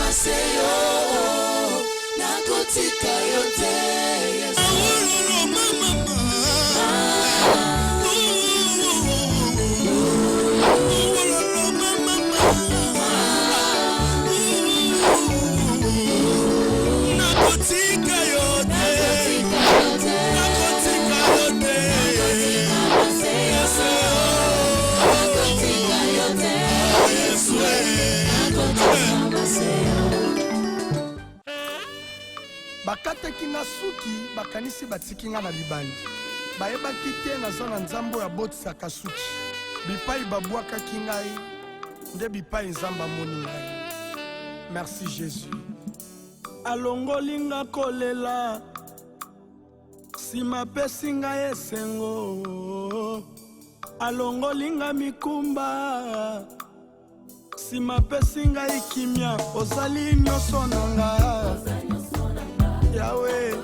maseyo nakotika yote Yesu bakata kinga suki bakanisi batikinga na libandi bayeba kite na zona nzambo ya botisa kasuki bipai babwaka kingai nde bipai nzamba moni ngai. Merci Jésus. Alongolinga kolela sima pesinga esengo alongolinga mikumba sima pesinga ikimia ozali nyoso nanga Yahweh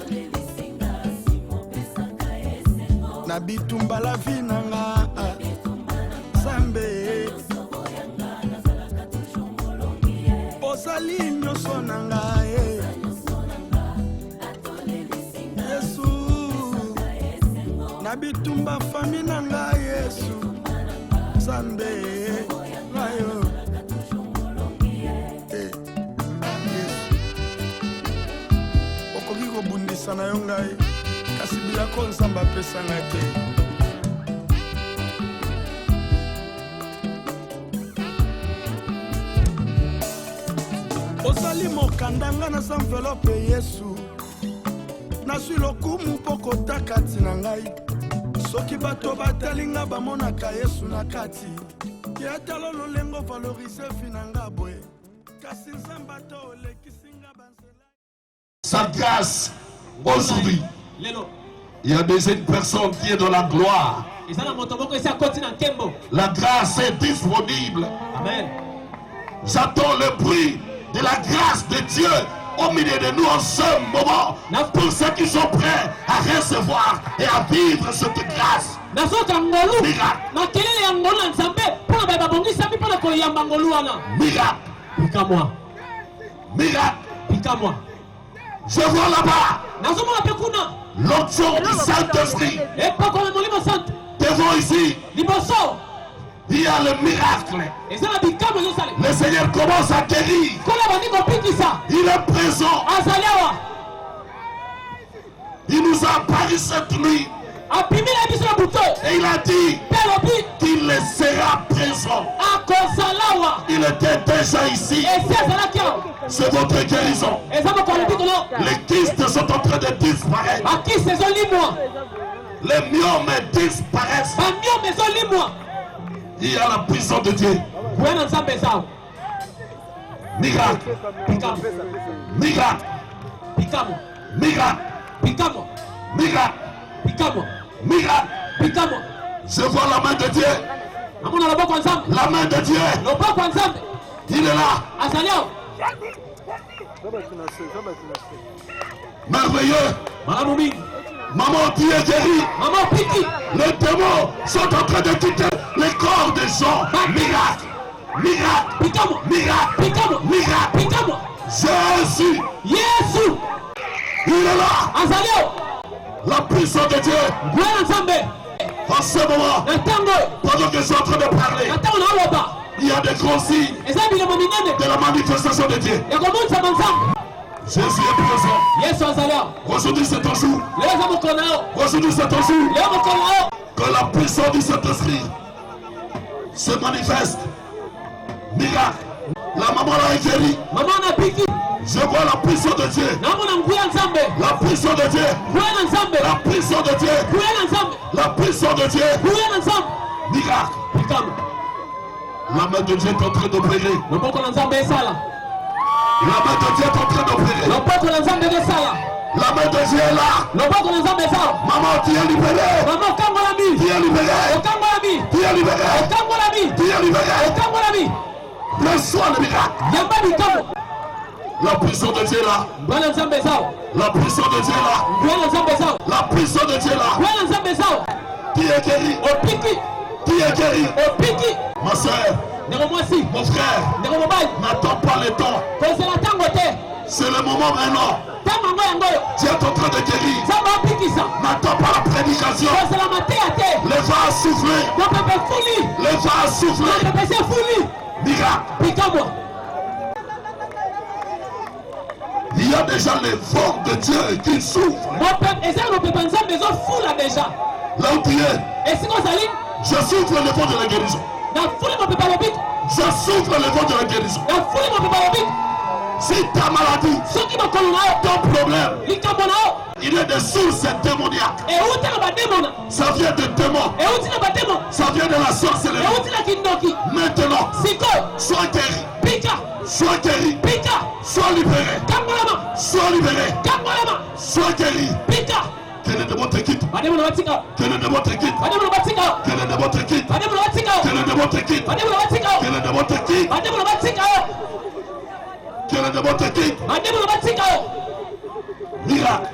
na bitumba la vie nanga Zambe ozali nyoso nanga Yesu na bitumba fami nanga Yesu Zambe nayo okoki kobundisa na yo ngai kasi bilako nzambe apesanga te. Ozali mokandanga na enveloppe Yesu nazwi lokumu mpo kotaka ntina ngai soki bato batalinga bamonaka Yesu na kati yatalo lolengo valorize vi na nga boye kasi nzambe ata olekisinga banzela. Sa grâce aujourd'hui, il y a des personnes qui est dans la gloire. La grâce est disponible. Amen. J'attends le bruit de la grâce de Dieu au milieu de nous en ce moment pour ceux qui sont prêts à recevoir et à vivre cette grâce. Miracle. Miracle. Je vois là-bas l'onction du Saint-Esprit. Devant ici, il y a le miracle. Le Seigneur commence à guérir. Il est présent. Il nous a apparu cette nuit. Et il a dit qu'il sera présent. Il était déjà ici. C'est votre guérison. Les kystes sont en train de disparaître. Les myomes disparaissent. Il y a la puissance de Dieu. Miracle. Miracle. Miracle. Miracle. Je vois la main de Dieu. La main de Dieu. Il est là. Merveilleux. Maman, tu es guérie. Les démons sont en train de quitter les corps des gens. Miracle. Jésus. Il est là. La puissance de Dieu. En ce moment, pendant que je suis en train de parler, il y a des grands signes de la manifestation de Dieu. Jésus est présent. Aujourd'hui c'est ton jour. Aujourd'hui c'est ton jour. Que la puissance du Saint-Esprit se manifeste. Miracle. La maman l'a guérie. Je vois la puissance de Dieu. La puissance de Dieu. La puissance de Dieu. La puissance de Dieu. Miracle. La main de Dieu est en train d'opérer. La main de Dieu est en train d'opérer. La main de Dieu est là. Maman, tu es libérée. Tu es libérée. Tu es libérée. Tu es libérée. Reçois le miracle. La puissance de Dieu est là. La puissance de Dieu est là. La puissance de Dieu est là. Tu es guéri. Tu es guéri. Ma soeur, Mon frère, n'attends pas le temps. C'est le moment maintenant. Tu es en train de guérir. N'attends pas la prédication. Les vents à souffler. Les vents à souffler. Miracle. Il y a déjà les vents de Dieu qui souffrent. Là où tu es, je souffle le vent de la guérison. Je souffle le vent de la guérison. Si ta maladie, ton problème, il est des sources démoniaques. Ça vient de démons. Ça vient de la sorcellerie. Maintenant, sois guéri. Sois guéri. Sois libéré. Sois libéré. Sois guéri. Que le démon te quitte. Que le démon te quitte. Que le démon te quitte. Que le démon te quitte. Que le démon te quitte. Que le démon te quitte. Miracle.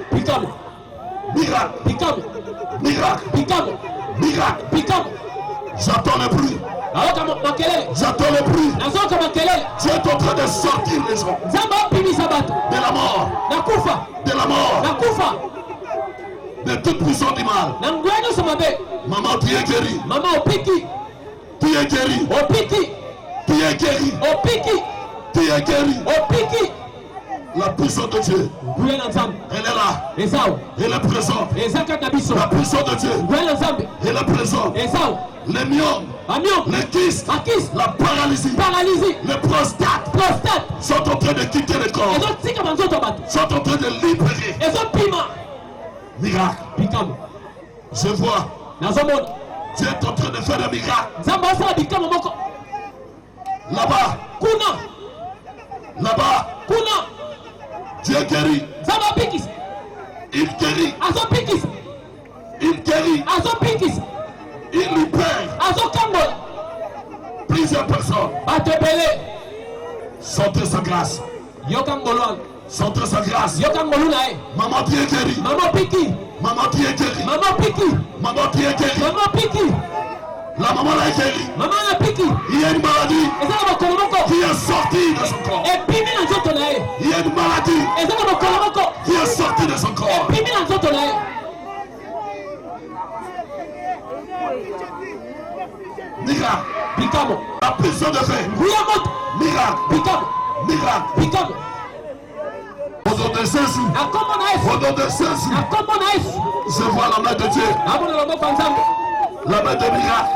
Miracle. Miracle. Miracle. J'entends le bruit. J'entends le bruit. Tu es en train de sortir les gens de la mort. De la mort. De toute prison du mal. Maman, tu es guéri. Tu es guéri. Tu es guéri. Tu es guéri. La puissance de Dieu, elle est là. Elle est présente. La puissance de Dieu, elle est présente. Les myomes, les kystes, la paralysie, les prostates sont en train de quitter le corps. Sont en train de libérer. Miracle. Je vois. Tu es en train de faire des miracles. Là-bas. Là-bas. Tu es guéri. Il guérit. Il guérit. Il libère. Plusieurs personnes. Sentez sa grâce. Sentez sa grâce. Maman, tu es guéri. Maman, tu es guéri. Maman, tu es guéri. La maman l'a guéri. Il y a une maladie qui est sortie de son corps. Il y a une maladie qui est sortie de son corps. Miracle. La puissance de fait. Miracle. Miracle. Au nom de Jésus. Au nom de Jésus. Je vois la main de Dieu. La main de miracle.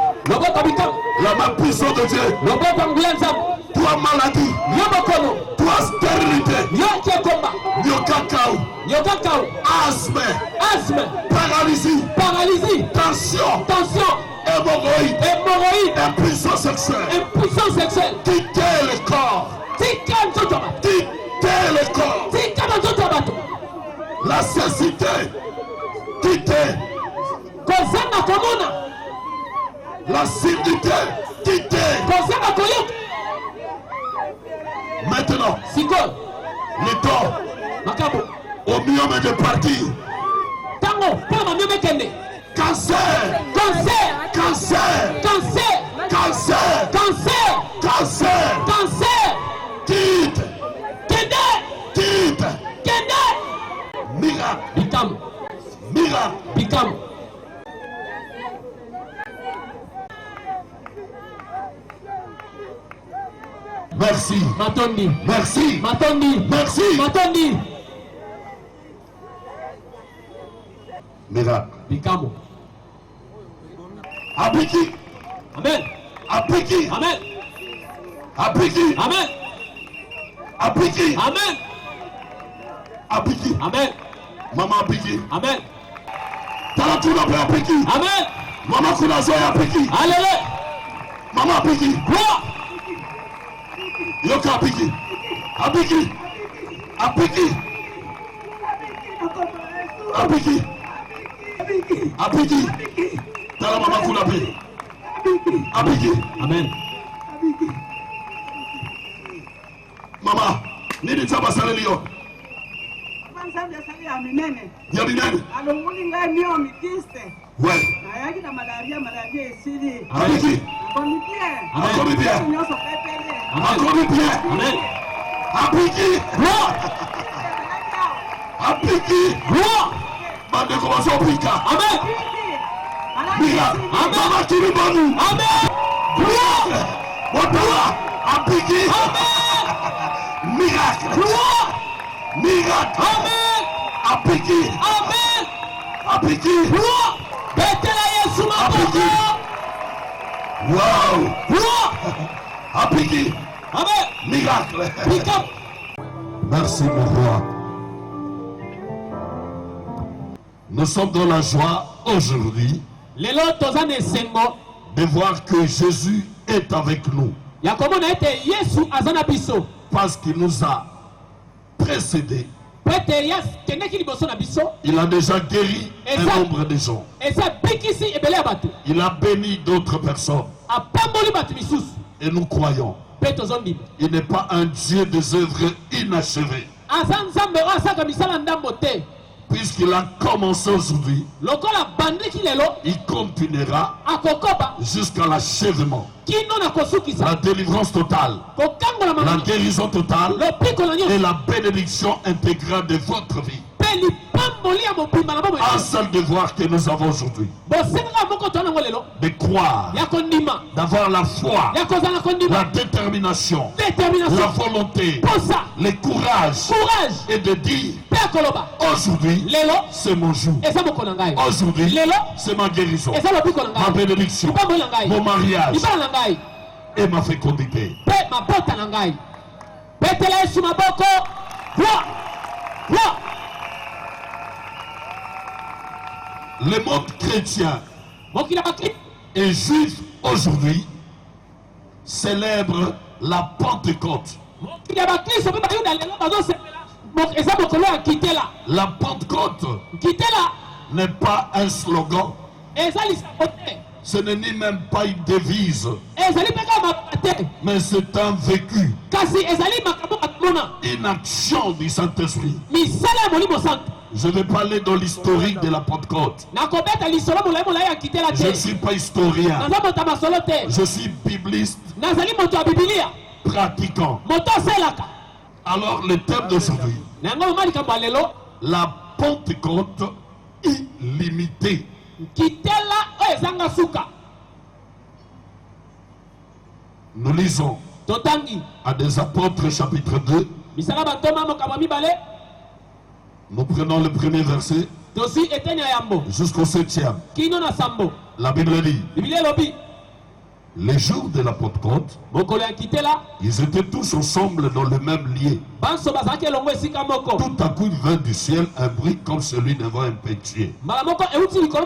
La main puissante de Dieu. Toi maladie. Toi stérilité. Nyokakao. Asthme. Paralysie. Tension. Hémorroïde. Impuissance sexuelle. Quittez le corps. Quittez le corps. La cécité. Quittez. La surdité. Quittez. Maintenant. Le temps. Au myome de partir. Cancer. Quitte. Miracle. Merci. Miracle. Apiki. Amen. Maman Apiki. Amen. Talatuna pe Apiki. Amen. Maman kuna zoya Apiki. Alléluia. Maman Apiki. Gloire. Yoka Apiki. Tala maman kuna pe. Apiki. Amen. Mama, nini taba salelio? Ya minene. Ouais. Apiki. Amen. Amen. Apiki. Gloire. Apiki. Gloire. Bande commence à piquer. Amen. Miracle. Amen. Mama Kiribanu. Amen. Gloire. Wotala. Apiki. Amen. Miracle. Gloire. Miracle. Amen. Apiki. Amen. Apiki. Gloire. Betela Yesu maboko. Wow. Gloire. Apiki. Amen. Miracle. Pick up. Merci mon roi. Nous sommes dans la joie aujourd'hui Lelo tozana esengo de voir que Jésus est avec nous ya komona ete Yesu azana biso parce qu'il nous a précédés. pete ya kendeki liboso na biso Il a déjà guéri un nombre de gens. eza bikisi ebele ya bato Il a béni d'autres personnes. apamboli bato misusu Et nous croyons. mpe tozondima Il n'est pas un Dieu des œuvres inachevées. aza nzambe oyo asaka misala ndambo te Puisqu'il a commencé aujourd'hui, lokola bandiki lelo il continuera akokoba jusqu'à l'achèvement. kino na kosukisa La délivrance totale, kokangola la mama guérison totale lopiko na et nyonso la bénédiction intégrale de votre vie. mpe lipamboli ya mobimba na bomoi Un seul devoir que nous avons aujourd'hui, bosengaka moko to nango lelo de croire, ya kondima d'avoir la foi, ya kozala kondima la détermination, la détermination volonté, posa le courage courage et de dire mpe akoloba aujourd'hui, lelo c'est mon jour. eza mokolo na ngai Aujourd'hui, lelo c'est ma guérison, eza lobiko na ma ngai bénédiction, lipamboli na ngai mon mariage libala na ngai et ma fécondité. mpe mabota na ngai betela Yesu maboko wa Le monde chrétien mokili ya bakristo et juif aujourd'hui célèbre la Pentecôte. mokili ya bakristo mpe bayuda lelo bazosepela eza mokolo ya nkitela La Pentecôte nkitela n'est pas un slogan, eza lisango te ce n'est ni même pas une devise, ezali mpe kaka mabota te mais c'est un vécu, kasi ezali makambo batomona une action du Saint-Esprit. misala ya molimo santo Je vais parler dans l'historique de la Pentecôte. nakobeta lisolo molai ya nkitela Je ne te suis pas historien, naza moto ya masolo te je suis bibliste nazali moto ya bibilia pratiquant. moto aselaka Alors le thème d'aujourd'hui, na yango mama likambo ya lelo la Pentecôte illimitée. nkitela oyo ezanga suka Nous lisons totangi à des apôtres chapitre 2. misala bantoma makambo ya mibale Nous prenons le premier verset tozwi eteni ya yambo jusqu'au 7e. kino na sambo La Bible dit, bibilia elobi les jours de la Pentecôte, mokolo ya nkitela ils étaient tous ensemble dans le même lieu. banso bazalaki elongo esika moko Tout à coup, il vint du ciel un bruit comme celui d'un vent impétueux. mbala moko euti likolo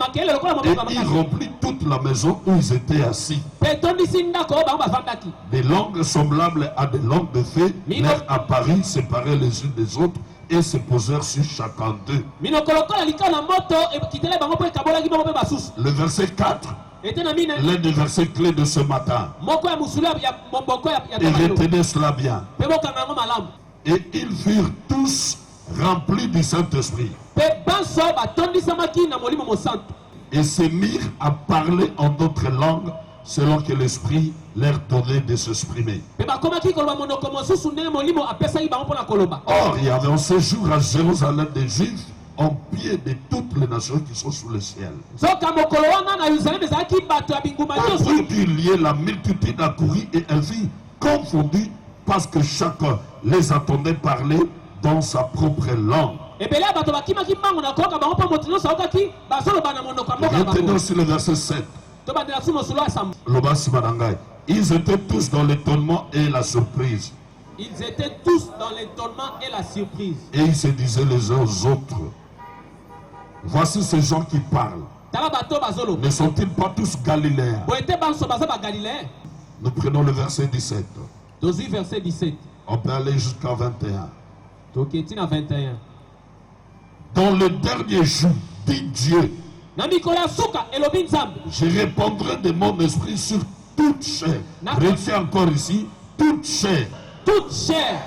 makele lokola Et moboko il makasi remplit toute la maison où ils étaient assis. mpe etondisi ndako oyo bango bafandaki Des langues semblables à des langues de feu leur apparurent séparées les unes des autres et se posèrent sur chacun d'eux. minoko lokola likalo na moto ekitela bango mpo ekabolaki bango mpe basusu Le verset 4, ete na mina l'un des versets clés de ce matin. moko ya musulu ya moboko ya Et retenez cela bien. mpe bokanga yango malamu Et ils furent tous remplis du Saint-Esprit mpe banso batondisamaki na molimo mosantu et se mirent à parler en d'autres langues selon que l'Esprit leur donnait de s'exprimer. mpe bakomaki koloba monoko mosusu ndenge molimo apesaki bango mpona koloba Or, il y avait en ce jour à Jérusalem des Juifs en pied de toutes les nations qui sont sous le ciel. soka mokolo wana na yerusalemi ezalaki bato ya binguma nyonso Après du lieu, la multitude accourut et elle fut confondue parce que chacun les entendait parler dans sa propre langue. ebele ya bato bakimaki mbango na koyoka bango mpo moto nyonso ayokaki bazoloba na monoko ya mboka na Retenez bango aussi le verset 7. tobandela su mosolo ya sambo Lobasi Marangai. Ils étaient tous dans l'étonnement et la surprise. ils étaient tous dans l'étonnement et la surprise Et ils se disaient les uns aux autres, voici ces gens qui parlent. tala bato bazoloba Ne sont-ils pas tous galiléens? boye te banso baza bagaliléen Nous prenons le verset 17. tozwi verset 17 On peut aller jusqu'à 21. toketi na 21 Dans le dernier jour, dit Dieu, na mikolo ya suka elobi nzambe je répandrai de mon esprit sur toute chair. Na- Retiens encore ici, toute chair. toute chair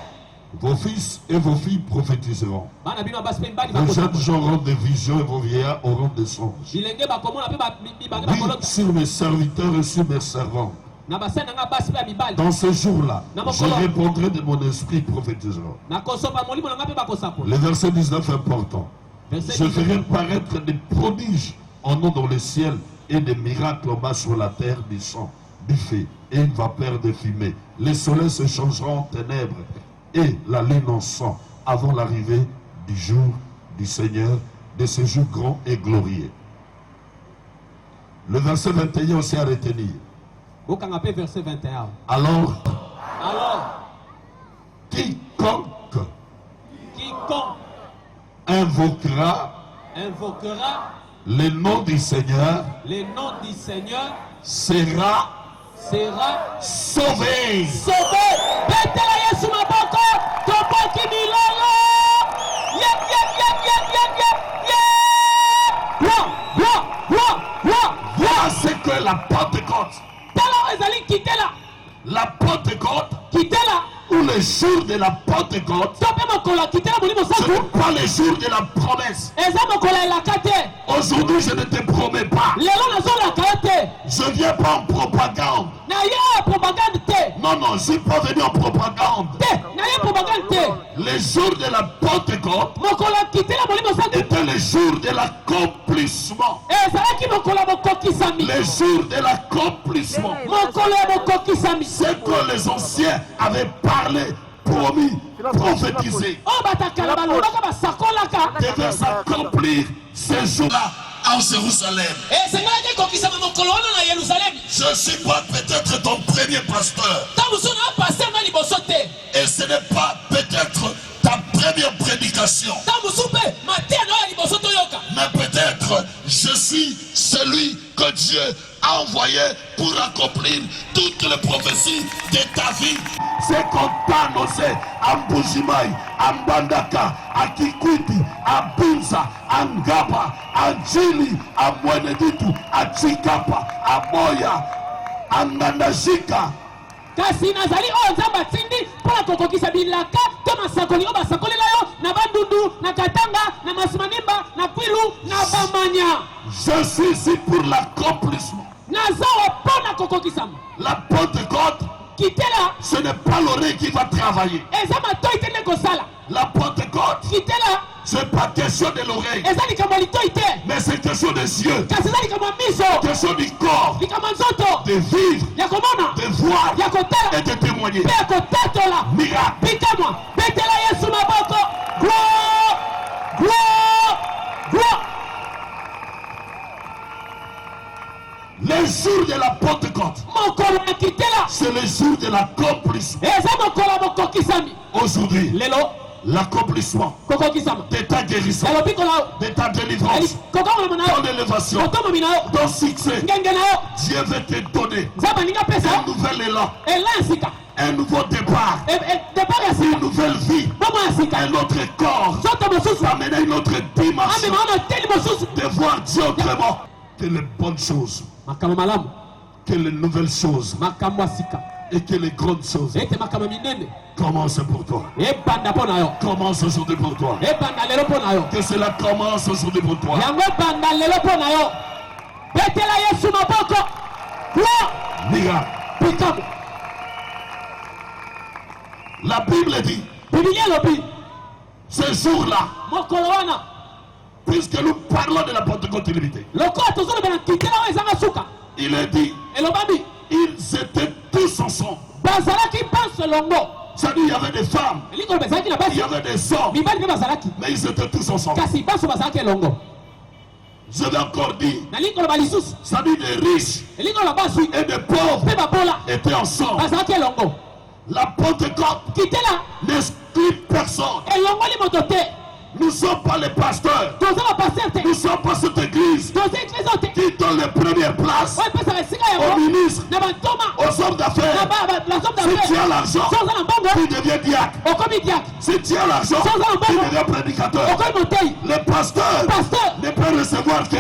Vos fils et vos filles prophétiseront. Bana bino basi pe bali Vos jeunes bakota. gens auront des visions et vos vieillards auront des songes. Bilenge bakomona pe bibanga Oui, bakolota. sur mes serviteurs et sur mes servants. Na basena nga basi pe mibali. Dans ce jour-là, Namo je kolo. répondrai de mon esprit prophétisera. Na kosopa molimo na nga pe bakosako. Le verset 19 est important. Verset Je 19. ferai paraître des prodiges en eau dans le ciel et des miracles en bas sur la terre, du sang, du feu et une vapeur de fumée. Les soleils se changeront en ténèbres et la lune en sang avant l'arrivée du jour du Seigneur, de ce jour grand et glorieux. Le verset 21 aussi à retenir. Okanga pe verset 21. Alors, quiconque invoquera le nom du Seigneur le nom du Seigneur sera sauvé. sauvé. Betela Yesu maboko, toboki milolo. Voilà ce que la Pentecôte. Tala ezali kitela. La Pentecôte, Kitela. ou le jour de la Pentecôte, Tope mokolo kitela molimo ce saku. n'est pas le jour de la promesse. Eza mokolo elaka te. Aujourd'hui, je ne te promets pas. Lelo nazolaka te. Je ne viens pas en propagande. Na ye propagande te. Non, non, je ne suis pas venu en propagande. Te. Na ye propagande te. Le jour de la Pentecôte Mokolo kitela molimo saku. était le jour de l'accomplissement. Ezalaki mokolo mokokisami. Le jour de l'accomplissement. Mokolo mokokisami. Ce que les anciens avaient parlé, promis, prophétisé, O batakala balobaka basakolaka. devait s'accomplir ce jour-là en Jérusalem. Esengalaki kokisama mokolo wana na Yerusalemi. Je ne suis pas peut-être ton premier pasteur. Tabusu na pasteur na liboso te. Et ce n'est pas peut-être ta première prédication. Tabusu pe matia na liboso to yoka. Mais peut-être je suis celui que Dieu a envoyé pour accomplir toutes les prophéties de ta vie. C'est qu'on t'a annoncé à Mbujimaï, à Mbandaka, à Kikwiti, à Binza, à Ngaba, à Njili, à Mweneditu, à Chikapa, à Moya, à Ngandashika. Kasi nazali o nzamba tindi pona kokokisa bilaka to masakoli o basakolela yo na bandundu na katanga na masimanimba na kwilu na bamanya. Je suis ici pour l'accomplissement. Nazawa pona kokokisama. La Pentecôte, Kitela ce n'est pas l'oreille qui va travailler. ezama toi tende kosala. La Pentecôte, Kitela c'est pas question de l'oreille, ezali kama litoi te. mais c'est question des yeux, Kasi ezali kama miso. question du corps, Likama nzoto. de vivre, Ya komona. de voir Ya kotala. et de témoigner. Pe kotatola. Miracle. Pikamwa. Betela Yesu maboko. Gloire. Le jour de la Pentecôte, Mokolo na kitela. c'est le jour de l'accomplissement. Eza mokolo mokokisami. Aujourd'hui, Lelo l'accomplissement kokokisama. de ta guérison, Elobi kola. de ta délivrance, Kokoma na ton yo. élévation, Kotomo mina yo. ton succès, Ngenge na yo. Dieu veut te donner Zaba ninga pesa. un nouvel élan, Elansika. un nouveau départ, Depart ya une sika. nouvelle vie, Bomo ya sika. un autre corps, Zoto mosusu. amener une autre dimension, Ame maona teli mosusu. de voir Dieu autrement que les bonnes choses, Makambo malamu. que les nouvelles choses Makambo ya sika. et que les grandes choses Ete makambo minene. commencent pour toi. Ebanda po na yo. Commence aujourd'hui pour toi. Ebanda lelo po na yo. Que cela commence aujourd'hui pour toi. Yango ebanda lelo po na yo. Betela Yesu maboko. Gloire. Miracle. Pikambo. La Bible dit, Biblia elobi. ce jour-là, Mokolo wana. puisque nous parlons de la Pentecôte illimitée, Lokola tozolobela kitela oyo ezanga suka. il est dit, Elobami. ils étaient tous ensemble. Bazalaki panse longo. C'est-à-dire, il y avait des femmes, Elingo bazalaki na il y basi. avait des hommes, Mibali mpe bazalaki. mais ils étaient tous ensemble. Kasi baso bazalaki elongo. Je vais encore dire, Nalingi koloba lisusu. c'est-à-dire des riches Elingi koloba basi. et des pauvres Mpe babola. étaient ensemble. Bazalaki elongo. La Pentecôte Kitela n'exclut personne. elongoli moto te. Nous ne sommes pas les pasteurs. Toza ba pasteur te. Nous ne sommes pas cette église Toza eklise te. qui donne les premières places. Oyo pesa aux ministres, aux hommes d'affaires. Si tu as l'argent, tu deviens diacre. Si tu as l'argent, tu deviens prédicateur. Le pasteur ne peut recevoir que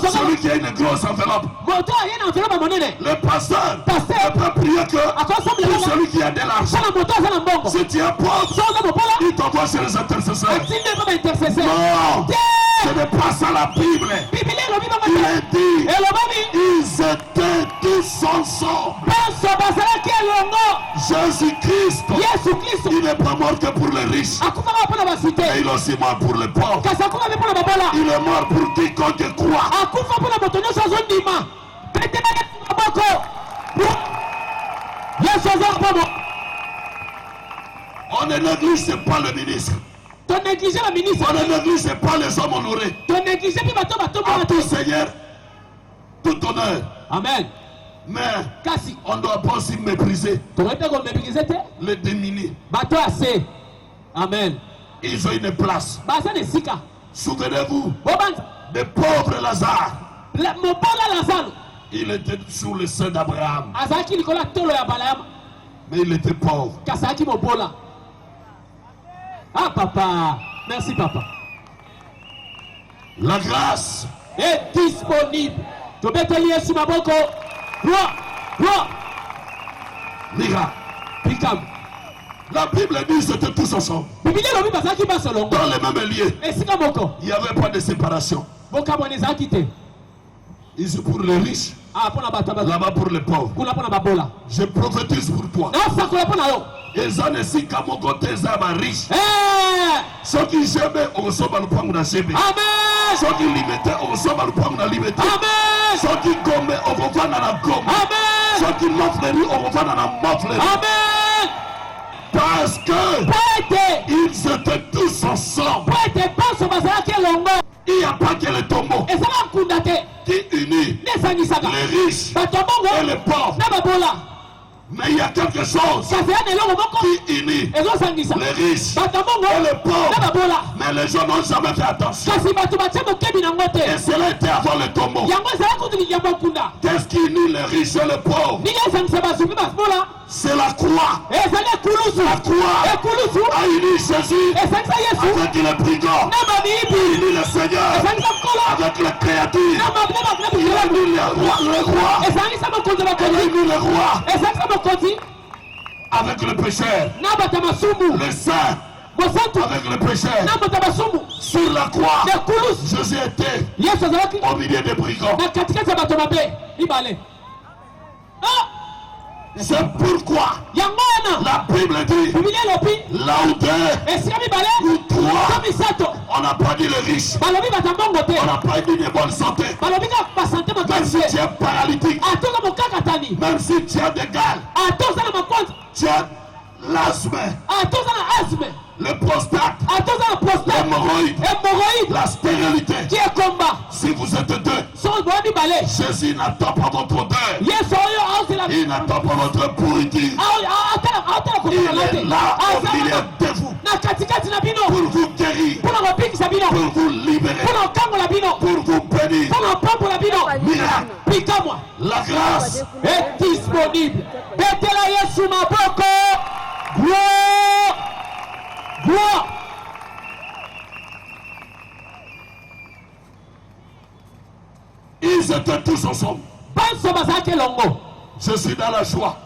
celui qui a une grosse enveloppe. Le pasteur ne peut prier que pour celui qui a de l'argent. Si tu es pauvre, il t'envoie chez les intercesseurs. Non, ce n'est pas ça la Bible. Il est dit, ils étaient tous ensemble. Jésus-Christ, il n'est pas mort que pour les riches, mais il est aussi mort pour les pauvres. Il est mort pour quiconque croit. On ne néglige pas le ministre. On ne néglige pas les hommes honorés. À tout Seigneur, tout honneur. Amen. Mais on ne doit pas aussi mépriser les démunis. Amen. Ils ont une place. Souvenez-vous des pauvres Lazare. Il était sous le sein d'Abraham. Mais il était pauvre. Ah papa, merci papa. La grâce est disponible. Mira. La Bible dit qu'ils étaient tous ensemble. Dans les mêmes lieux. Il n'y avait pas de séparation. Ici pour les riches, là-bas pour les pauvres. Je prophétise pour toi. Les ans ici, comme on compte les hommes riches. Ceux qui j'aiment, on reçoit le point de j'aime. Ceux qui limitent, on reçoit le point de limité. Ceux qui gomment, on revoit dans la gomme. Ceux qui m'offrent, on revoit dans la m'offre. Parce que ils étaient tous ensemble. Il n'y a pas que le tombeau qui unit les riches et les pauvres. Mais il y a quelque chose qui unit les riches et les pauvres. Mais les gens n'ont jamais fait attention. Et cela était avant le tombeau. Qu'est-ce qui unit les riches et les pauvres? C'est la croix. La croix a uni Jésus avec les brigands. Il unit le Seigneur avec les créatures. Il unit le roi. Il unit le roi avec le pécheur. Le saint avec le pécheur. Sur la croix, Jésus était au milieu des brigands. C'est pourquoi la Bible dit là où deux ou trois, on n'a pas dit le riche, on n'a pas dit les bonnes santé. Même si tu es paralytique, même si tu as des gales, tu as l'asthme, le prostate, l'hémorroïde, la stérilité. Si vous êtes deux, Jésus n'attend pas votre odeur. Il n'attend pas votre pourriture. Il est là au milieu de vous pour vous guérir, pour vous libérer, pour vous bénir. Miracle. La grâce est disponible. Gloire. Ils étaient tous ensemble. Je suis dans la joie.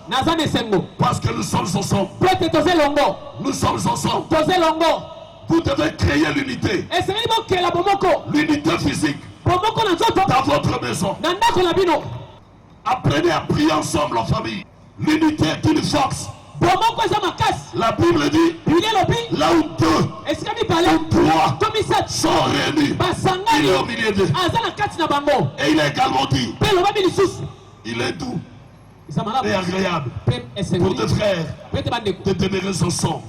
Parce que nous sommes ensemble. Nous sommes ensemble. Vous devez créer l'unité. L'unité physique. Dans votre maison. Apprenez à prier ensemble en famille. L'unité est une force. La Bible dit là où deux ou trois sont réunis, il est au milieu d'eux. Et il a également dit il est doux et agréable pour tes frères de demeurer ensemble.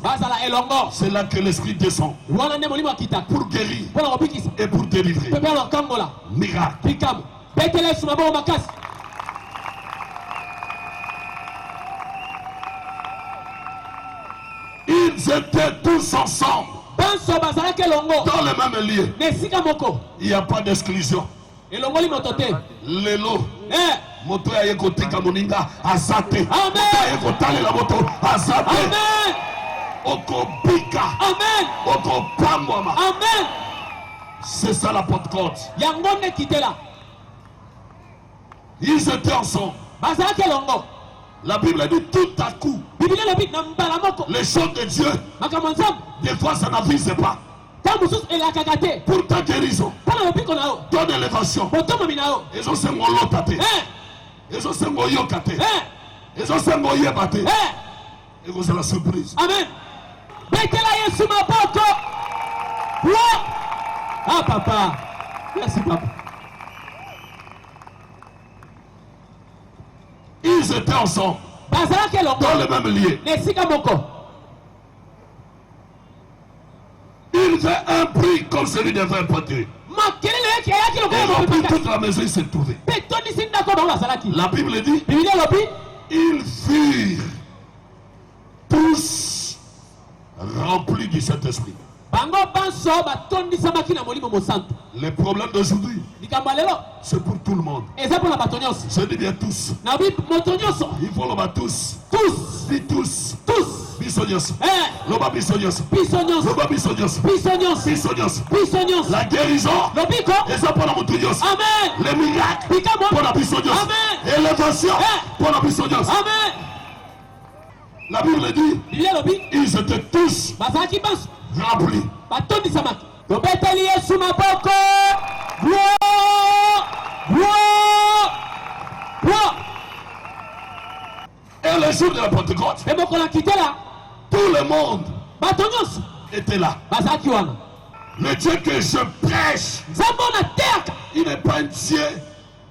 C'est là que l'esprit descend pour guérir et pour délivrer. Miracle. Ils étaient tous ensemble dans le même lieu. Il n'y a pas d'exclusion. Lélo, moto ya yekotika moninga azate. Amen. Yekotale la moto azate. Amen. Okobika. Amen. Okopambwama. Amen. C'est ça la Pentecôte. Yangone kitela. Ils étaient ensemble. Bazalaki longo. La Bible dit tout à coup. Biblia lobi na mbala moko. Les choses de Dieu, Makambo nzambe. des fois ça n'avise pas. Tangu sus elakaka te. Pour ta guérison, Pona lobiko na yo. ton élévation, Botomo mina yo. ils ont sengo lotate. Ils ont sengo yokate. Ils ont sengo yebate. Et vous avez la surprise. Amen. Betela Yesu maboko. Ah papa. Merci papa. Ils étaient ensemble Bazalaki longo. dans le même lieu. Nesika moko. Il fait un prix comme celui d'un vin poté. Makelele yake yaki Et longo. remplit toute la maison, il s'est trouvé. Betoni sinda ko ba bazalaki. La Bible dit, Biblia lobi. ils furent tous remplis du Saint-Esprit. Bango banso batondisamaki na molimo mosantu. Les problèmes d'aujourd'hui, Likambo lelo. c'est pour tout le monde. Eza pona bato nyonso. Je dis bien tous. Na bi moto nyonso. Il faut l'oba tous. Tous. Dis tous. Tous. Bisognos. Eh. L'oba bisognos. Biso nyonso. L'oba bisognos. Biso nyonso. Bisognos. Biso nyonso. La guérison. Lobiko. Et ça pour la moutouillos. Amen. Les miracles. Bikamo. Pour la bisognos. Amen. Élévation. Eh. Pour la bisognos. Amen. La Bible dit, Biblia lobi. ils étaient tous Bazalaki banso. remplis. Batondisamaki. Tobeteli Yesu maboko. Et le jour de la Pentecôte, Pe mokolo kitela. tout le monde Bato nyonso. était là. Bazalaki wana. Le Dieu que je prêche, Nzambe na teaka. il n'est pas un Dieu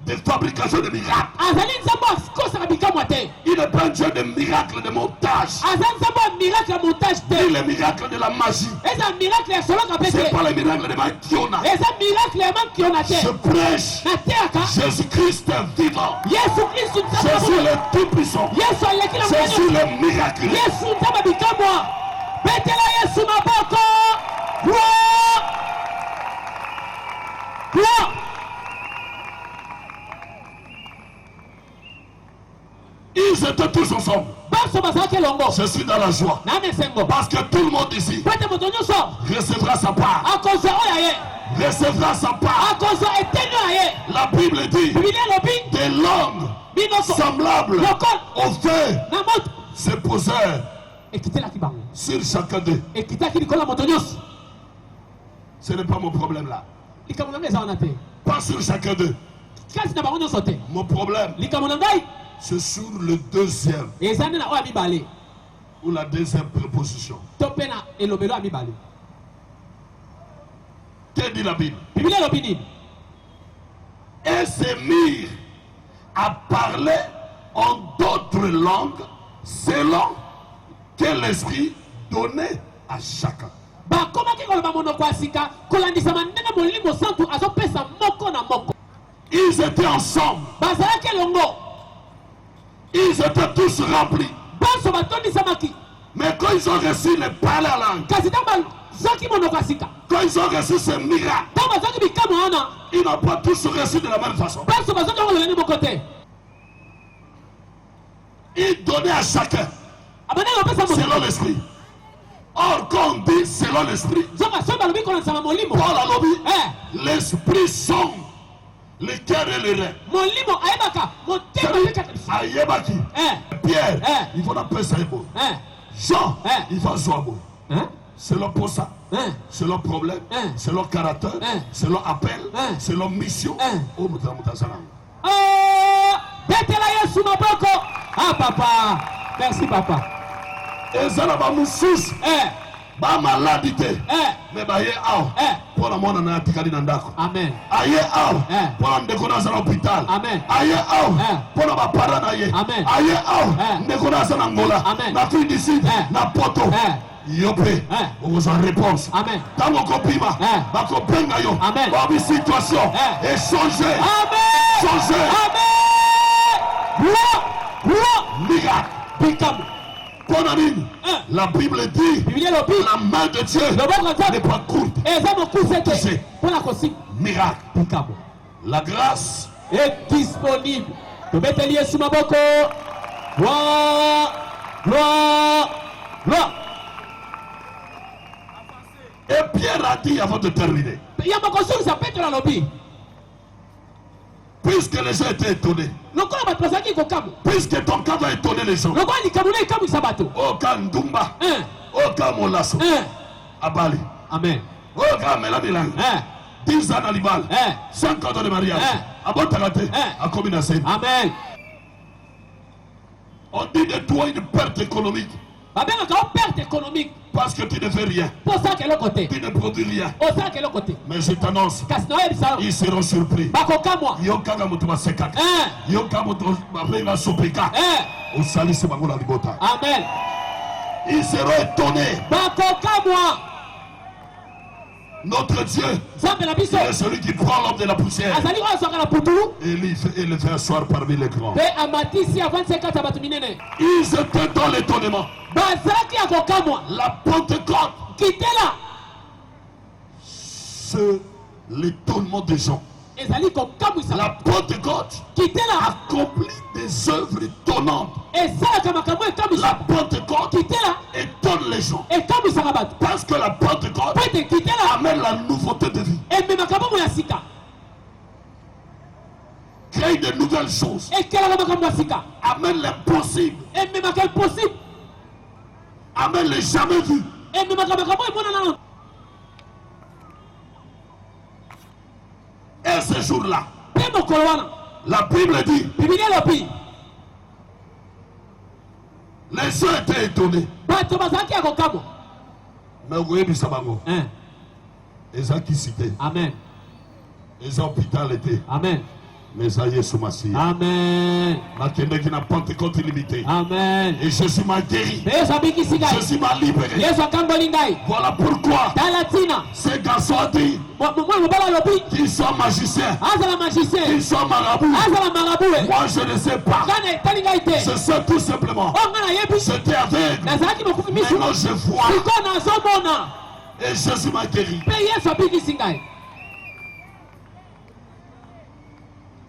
de fabrication de miracles. Azali nzambe akosaka bikamwa te. Il n'est pas un Dieu de miracles de montage. Aza nzambe ya miracle ya montage Ni te. les miracles de la magie. Eza miracle ya soloka pe C'est te. pas les miracles de Makiona. Eza miracle ya makiona te. Je prêche Na teaka. Jésus-Christ vivant. Yesu Kristu nzambe Jésus ya le Tout-Puissant. Yesu aleki na Jésus mwanyo. le miracle. Yesu nzambe bikamwa. Betela Yesu maboko. Ils étaient tous ensemble. Banso bazalaki longo. Je suis dans la joie. Na mesengo. Parce que tout le monde ici Pete moto nyonso. recevra sa part. Akozwa oyo ye. Recevra sa part. Akozwa eteni oyo ye. La Bible dit Biblia lobi. des langues Binoso. semblables Lokol. au feu Na moto. se posèrent Ekitelaki bango. sur chacun d'eux. Ekitaki likolo ya moto nyonso. Ce n'est pas mon problème là. Likambo na ngai eza wana te. Pas sur chacun d'eux. Kasi na bango nyonso te. Mon problème, Likambo na ngai c'est sur le deuxième eza nde na oyo ya mibale. ou la deuxième préposition. To mpe na elobelo ya mibale. Que dit la Bible? Biblia elobi nini? Et se mirent à parler en d'autres langues selon que l'Esprit donnait à chacun. Bakomaki koloba monoko ya sika kolandisama ndenge molimo santu azopesa moko na moko. Ils étaient ensemble. Bazalaki elongo. Ils étaient tous remplis. Banso batondisamaki. Mais quand ils ont reçu les paroles à langue, Kasi ntango bazwaki monoko ya sika. quand ils ont reçu ce miracle, Ntango bazwaki bikamwa wana. ils n'ont pas tous reçu de la même façon. Banso bazwaki yango lolenge moko te. Ils donnaient à chacun Abandaki kopesa selon monoko. l'Esprit. Or, quand on dit selon l'Esprit, Nzonga soki balobi kolandisama molimo. Paul a dit, Eh. l'Esprit sonde le cœur et les reins. Molimo ayebaka motema mpe kaka biso. Ayebaki. Eh. Pierre, Eh. il faut appeler ça un mot. Eh. Jean, Eh. il va jouer un mot. Hein? C'est leur pour ça. Hein? C'est leur problème. Eh. C'est leur caractère. Eh. C'est leur appel. Eh. C'est leur mission. Eh. Oh, Moutamoutasana. Betela Yesu maboko. Ah papa. Merci papa. Et ça là-bas, Moussous, Eh. ba maladité. Eh. Mais bah, yé, ah, Eh. pour la mona na tikali nandako. Amen. Aye, ah, Eh. pour la ndekona à l'hôpital. Amen. Aye, ah, Eh. pour la parent na ye. Amen. Aye, ah, Eh. ndekona à Angola. Amen. Na fille d'ici, Eh. na poto. Eh. Yopé, vous en réponse. Amen. Tango kopima, Eh. bakopenga yo. Amen. Babi situation, Eh. et changer. Amen. Changer. Amen. Roi. Miracle. Bikamo. Konanine. Eh. La Bible dit, Biblia lobi. la main de Dieu Loboko n'est nzambe. pas courte. Eza mokuse Touché. te. Mpona kosimba. Miracle. Bikamo. La grâce Est disponible. tobeteli Yesu maboko. Gloire, gloire, gloire. Et Pierre a dit avant de terminer, Yamakosulisa Petro alobi. puisque les gens étaient étonnés, Lokola bato bazaki kokamu. puisque ton cas va étonner les gens, Lokola likamuna ikamu sabato. aucun Ndumba, Hein. aucun Molasso, Abali, Amen. aucun Melamilang, Hein. 10 ans à l'Ibal, Hein. 5 ans de mariage, Hein. à Botarate, Hein. à Combination. Amen. On dit de toi une perte économique Babengaka o perte économique. parce que tu ne fais rien, Pour ça que l'autre côté. tu ne produis rien. Au ça que l'autre côté. Mais je t'annonce, Kasi na oyebi sa. ils seront surpris. Bakokamwa. Yokaga mutu basekaka, Hein. yoka mutu babenga sopeka, Hein. osalisi bango na libota. Amen. Ils seront étonnés. Bakokamwa. Notre Dieu Zambe na biso. est celui qui prend l'homme de la poussière Azali oyo aswaka na putulu. et le fait asseoir parmi les grands. Pe amatisi avant 50 bato minene. Ils étaient dans l'étonnement. Bazaki ya kokamwa. La Pentecôte, Kitela. c'est l'étonnement des gens. Ezali kokamwisa. La Pentecôte Kitela. accomplit des œuvres étonnantes. Esalaka makambo La ekamwisa. Pentecôte Kitela. étonne les gens. Ekamwisaka bato. Parce que la Pentecôte Pete kitela. amène la nouveauté de vie. Ememaka bongo ya sika. Crée de nouvelles choses. Ekelaka makambo ya sika. Amène l'impossible. Ememaka impossible. Amène les jamais vus. Ememaka makambo emonana. Et ce jour-là, Pe mokolo wana. la Bible dit, Biblia elobi. les gens étaient étonnés. Bato bazalaki ya kokamwa. Mais vous voyez, Bisabango, Hein. les gens qui citaient, Amen. les hospitalités, Amen. mais ça y est, sous ma scie. Amen. Ma kende qui n'a Pentecôte illimitée. Amen. Et Jésus m'a guéri. Pe Yesu abikisi ngai. Jésus m'a libéré. Yesu akamboli ngai. Voilà pourquoi Tala tina. ces garçons ont dit Mwana mobala alobi. qu'ils sont magiciens, Azala magicien. qu'ils sont marabouts. Azala marabout. Moi, je ne sais pas. Ngana etali ngai te. Je sais tout simplement. Oh ngana yebi. J'étais aveugle. Nazalaki mokufi misu. Maintenant, je vois. Siko nazomona. Et Jésus m'a guéri. Pe Yesu abikisi ngai.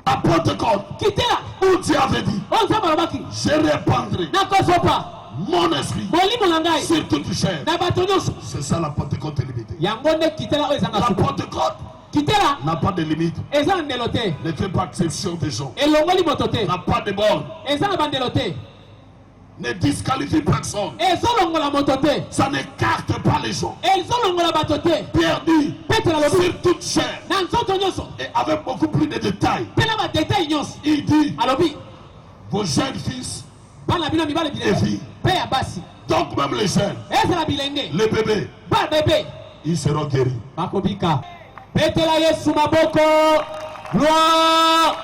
À Pentecôte, Kitela. où Dieu avait dit, O nzambe alobaki. je répandrai Nakosopa. mon esprit Molimo na ngai. sur toute chair. Na bato nyonso. C'est ça la Pentecôte illimitée. Yango nde kitela oyo ezanga La suka. Pentecôte Kitela. n'a pas de limite. Eza na ndelo te. Ne fait pas exception des gens. Elongoli moto te. N'a pas de borne. Eza na bandelo te. Ne disqualifie personne. Ezolongola moto te. Ça n'écarte pas les gens. Ezolongola bato te. Pierre dit, Petro alobi. sur toute chair. Na nzoto nyonso. Et avec beaucoup plus de détails. Mpe na badetail nyonso. Il dit, Alobi. vos jeunes fils, Bana bino mibale Et filles. bilenge. Pe ya basi. donc même les jeunes, Ezala bilenge. les bébés, Bana bebe. ils seront guéris. Bakobika. Petela Yesu maboko. Gloire.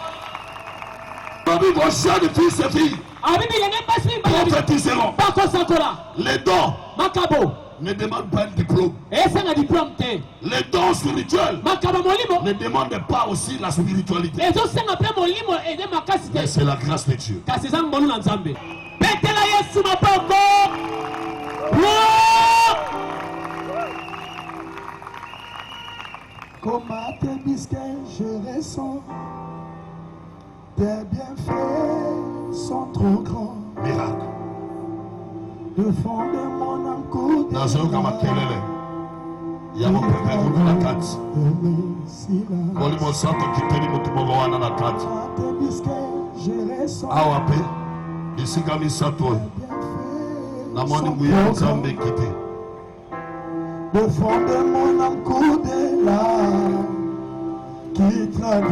Parmi vos jeunes fils et filles, Abi bilenge basi mibale. prophétiseront. Bakosakola. Les dons Makabo. ne demandent pas un diplôme. Esanga diplôme te. Les dons spirituels Makabo molimo. ne demandent pas aussi la spiritualité. Ezosenga mpe molimo ede makasi Mais te. c'est la grâce de Dieu. Kasi eza ngolu na nzambe. Petela Yesu maboko. Gloire. Comme à tes biscuits, je ressens tes bienfaits sont trop grands. Miracle. Le fond de mon âme coûte Nazoka makelele. Ya mapepe kuku na kati. Koli mosanto kiteli mutu moko wana na kati. À tes biscuits, je ressens Awa pe. Esika misato oyo. Namoni nguya nzambe kite. le fond de mon âme coûte des larmes qui traduit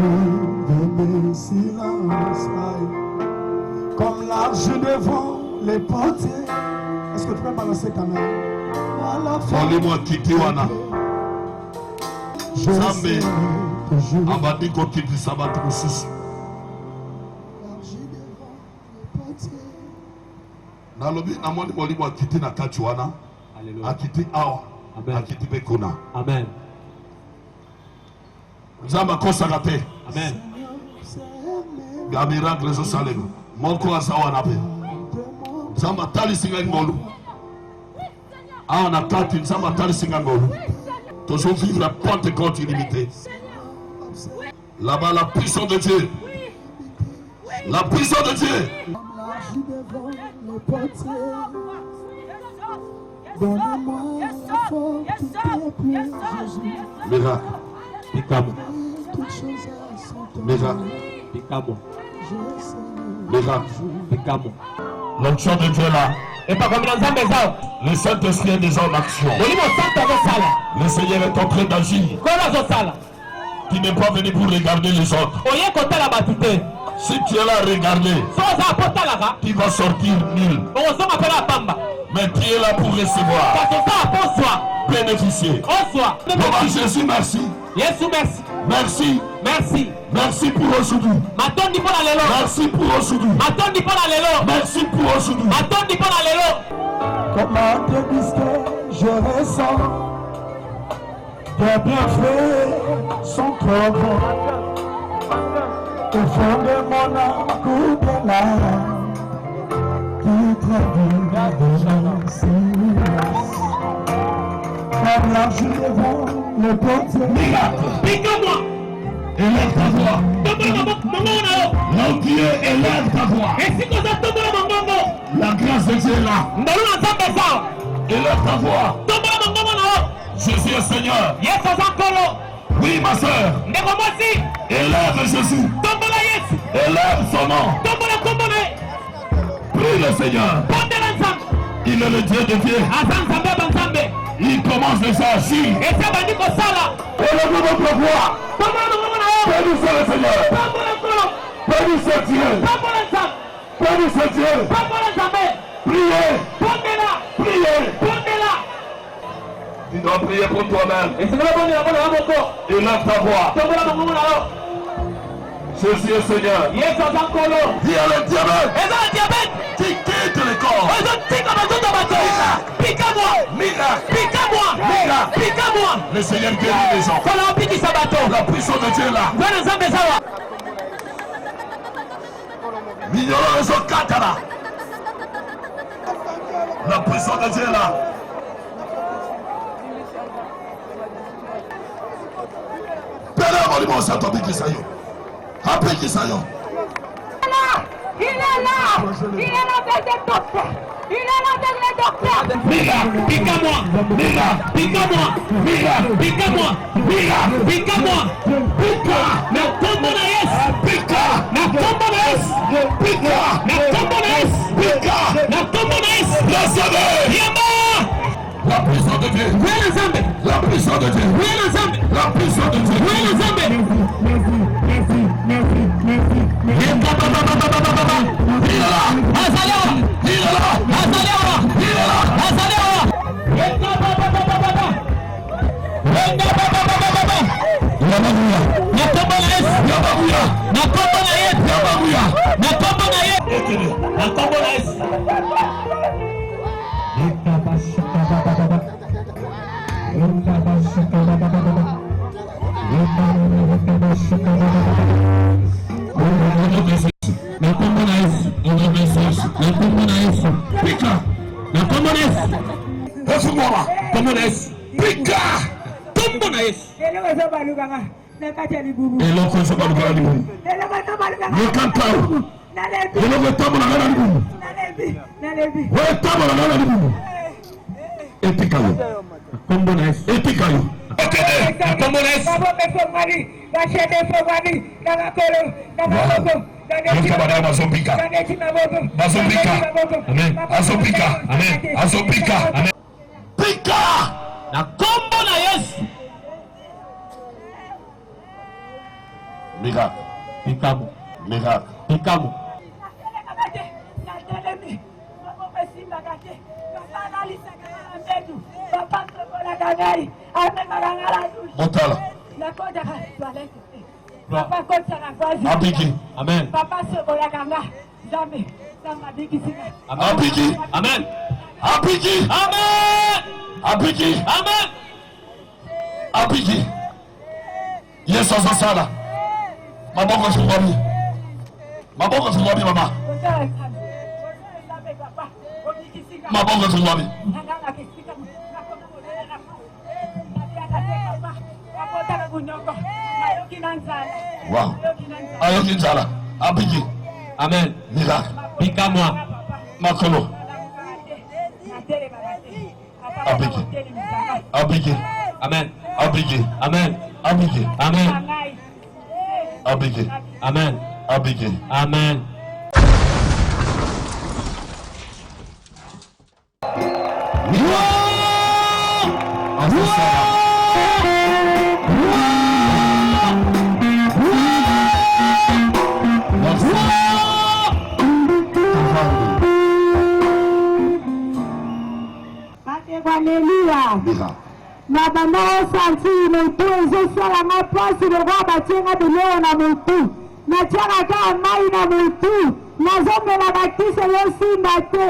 de mes silences. Aïe. Comme l'arche devant les portiers. Est-ce que tu peux balancer quand même? À la fin, Koli mo kiti wana. je Nzambe. serai toujours Abandi kokitisa bato mosusu. l'arche devant les portiers. Nalobi namoni molimo akiti na kati wana. Alléluia. Akiti awa. Amen. Akiti pe kuna. Amen. Nzambe akosaka te. Amen. Ya miracle ezosalema. Moko aza wana pe. Nzambe atalisi ngai ngolu. Awa na kati Nzambe atalisi ngai ngolu. Toujours vivre la Pentecôte illimitée. Là-bas, la puissance de Dieu La puissance de Dieu. Marche devant le portier. Donne-moi la force de tes pieds, Jésus. Miracle. Picamo. Toutes choses sont ton Miracle. Picamo. Je sais. Miracle. Picamo. L'onction de Dieu est là. Et pas comme dans un maison. Le Saint-Esprit est déjà en action. Olimo Santa Rosala. Le Seigneur est en train d'agir. Kola Rosala. Tu n'es pas venu pour regarder les autres. Oye Kotala Batite. Si tu es là à regarder, Soza Potalaga. tu vas sortir nul. On s'en appelle à Pamba. Mais tu es là pour recevoir, Parce que ça, bonsoir. bénéficier. Bonsoir. Papa Jésus, merci. Yesu, merci. Merci. Merci. Merci pour aujourd'hui. Matondi pour la lelo. Merci pour aujourd'hui. Matondi pour la lelo. Merci pour aujourd'hui. Matondi pour la lelo. Comme un débisquet, je ressens tes bienfaits sont trop bons. Au fond de mon âme coule des larmes qui traduisent de silence. Comme l'argile devant le portier. Pique-moi. Élève ta voix. Là où tu es, élève ta voix. La grâce de Dieu est là. Élève ta voix. Jésus est Seigneur. Oui, ma soeur. Élève Jésus. Élève son nom. Prie le Seigneur. Il est le Dieu de Dieu. Il commence déjà à agir. Élevez votre voix. Bénissez le Seigneur. Bénissez Dieu. Bénissez Dieu. Priez. Priez. Tu dois prier pour toi-même. Élève ta voix. Jésus est Seigneur. Dis à le diabète. Tu quittes le corps. Miracle. Le Seigneur guérit les gens. La puissance de Dieu est là. Mignolo les autres katana. La puissance de Dieu est là. Père, mon dimanche, c'est ton big Isaïo. Après Isaïo. Il est là avec les docteurs. Il est là avec les docteurs. Miracle. Pique-moi. Miracle. Pique-moi. Miracle. Pique-moi. Miracle. Pique-moi. Pika. Na kombo na Yesu. Pika. Na kombo na Yesu. Pika. Na kombo na Yesu. Pika. Na kombo na Yesu. La saveur. Yamba. La puissance de Dieu. Wena Zambe. La puissance de Dieu. Wena Zambe. La puissance de Dieu. Wena Zambe. Il est là. Azalewa. Il est là. Azalewa. Il est là. Azalewa. Wenda baba. Yababouya. Na kombo na Yesu. Yababouya. Na kombo na Yesu. Yababouya. Na kombo na Yesu. Na kombo na Yesu. Na kombo na Yesu. Na kombo na Yesu. Pika. Na kombo na Yesu. Efumama. Kombo na Yesu. Pika. Kombo na Yesu. Eloko eza balukala libumu. Yekantao. Eloko etambola nga na libumu. Etambola nga na libumu. Etika yo. Kombo na Yesu. Etika yo. Okende. Na kombo na Yesu. Yekabada bazopika. Bazopika. Amen. Azopika. Amen. Azopika. Amen. Pika. Na kombo na Yesu. Miracle. Pikamo. Miracle. Pikamo. Motala. Abiki. Amen. Abiki. Amen. Abiki. Amen. Abiki. Amen. Abiki. Yesu asasala. Maboko tukwami. Maboko tukwami mama. Maboko tukwami. Wow. Ayoki njala. Abiki. Amen. Miracle. Bika-moi. Makolo. Abiki. Abiki. Amen. Abiki. Amen. Abiki. Amen. Abiki. Amen. Abiki. Amen. Alléluia. Na banda osanti motu ezosalanga mpasi lokwa batienga biloko na motu natiaka kaka mai na motu nazomela bakisi ezosimba te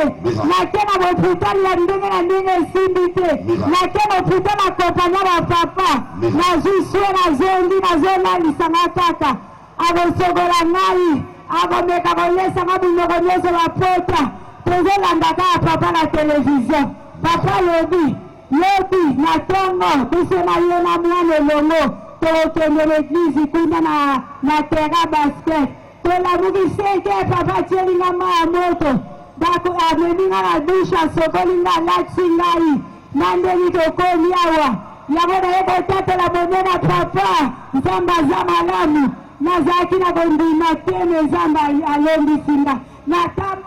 nake na bopitali ya ndenge na ndenge esimbi te nake bopita na kompania bapapa nazwi sue nazondi nazolalisanga kaka akosokola ngai akomeka koyesanga biloko nyonso bapota tozolanda kaka papa na televizio papa lobi lobi na tongo biso na ye na mwana elongo tokokende l'église kuna na terrain basket tolamuki seke papa tielinga maa moto ameminga na dushe asokolinga alati ngai na ndenge tokomi awa yango naye kotatela monene papa nzambe aza malamu nazalaki na kondima te me nzambe alongisinga natamboli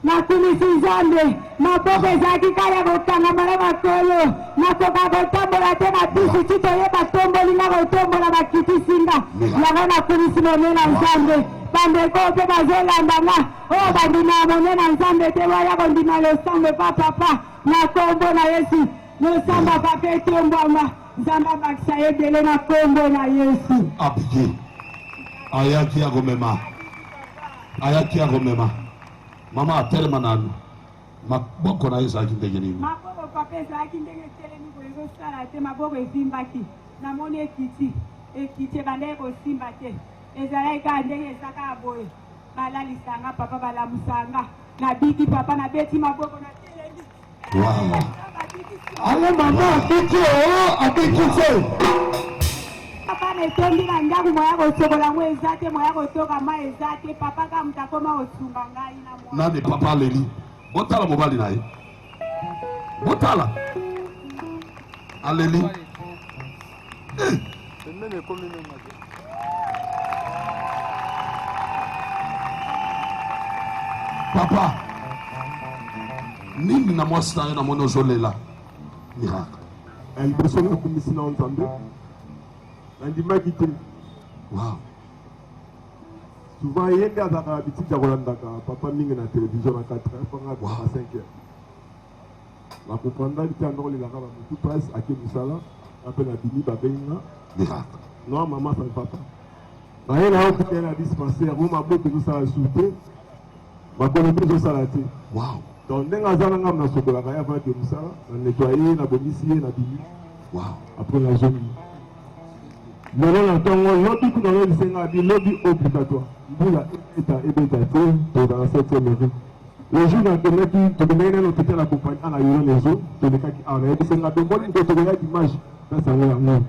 nakumisi nzambe maboko ezalaki kaka kokangama na makolo nakoka kotambola te na bisu ti toyeba tombolinga kotombola bakitisinga yango nakumisi monene na nzambe bandeko mpe bazolandanga oyo bandima ya monene na nzambe te waya kondima losambo pa papa na kombo na yesu losamba papa etombwanga nzambe abakisa ebele na kombo na yesu Abiki. Ayaki agomema. Ayaki agomema. Mama atelema nanu. Maboko na ezalaki ndenge nini? maboko papa ezalaki ndenge etelemi boye ezosala te maboko ezimbaki namoni ekiti ebandeki kosimba te ezalaki kaka ndenge eza kaka boye balalisanga papa balamusanga nabiki papa nabeti maboko na telemi. Wow. Ale mama abiki o abiki te. papa netondi na ndako moya kosokola yango eza te moya kotoka ma eza te papa ka moto akoma kosunga ngai na mwa Nani papa aleli? Botala mobali na ye. Botala. Aleli. Papa. Nini na mwasi na ye na moni ozolela? Miracle. liboso nakumisi na nzambe nandimaki te. Wow. Souvent ye nde azalaka bitiki ya kolandaka papa mingi na télévision na 4 heures mpanga na 5 heures nakomprendaki te andoko lelaka bamotu presse ake mosala ape na bimi babenga Miracle. noa mama sa papa naye na okute na dispensaire o maboko ezosala su te makolo mpe ezosala te. Wow. Donc ndenge aza na ngam nasokolaka ye avant ke mosala na nettoye na bongisi ye na bimi. Wow. Après la zone. Lelo na ntongo lobi kuna lobisenga bi lobi obligatoire. Mbula eta ebeta te dans cette mairie. Le jour na tomeki tokendeki nano tete na compagnie ana yolo lezo tolekaki awa nayebisenga tomboli mpe tokoya image nasango yango.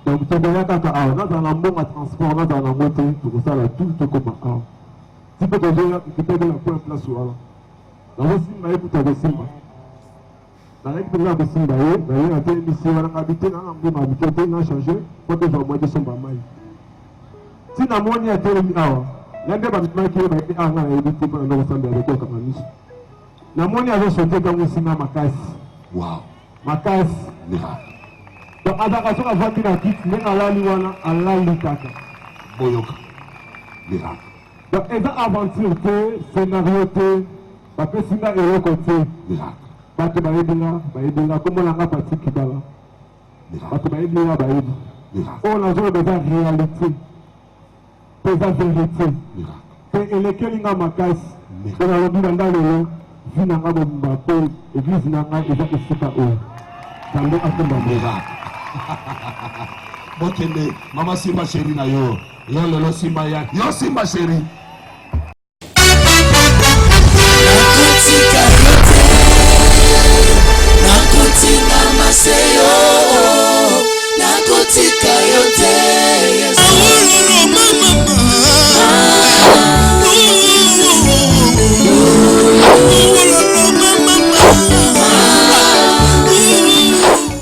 Donc tokoya kaka awa nazala na mbongo ya transport nazala nango te tokosala tout tokoma awa. Si mpe tozoya kitebela point place wana nazosimba ye kuta kosimba nalaki mpenza kosimba ye naye natelemisi wana ngabi te nanga mboma abike te na change po tozwa moite somba mai ti namoni atelemi awa ya nde bamimaki ye bayebi awa nga nayebi te mpo na ndoko sambela lekokanga miso namoni azosote ntango esinga makasi. Wow. Makasi. Miracle. donc azalaka soki avandi na kiti ndenge alali wana alali kaka Boyoka. Miracle. donc eza aventure te scénario te bapesinga eloko te. Miracle. bato bayebinga komonanga pati kibala bato bayebinga bayebi oyo nazoloba eza réalité mpe eza vérité mpe elekelinga makasi mpe nalobi na nda lelo vi nanga mobimba mpe eglize na ngai eza esika oyo nzambe akomba Miracle. Bokende mama simba sheri na yo lelo simba ya yo simba sheri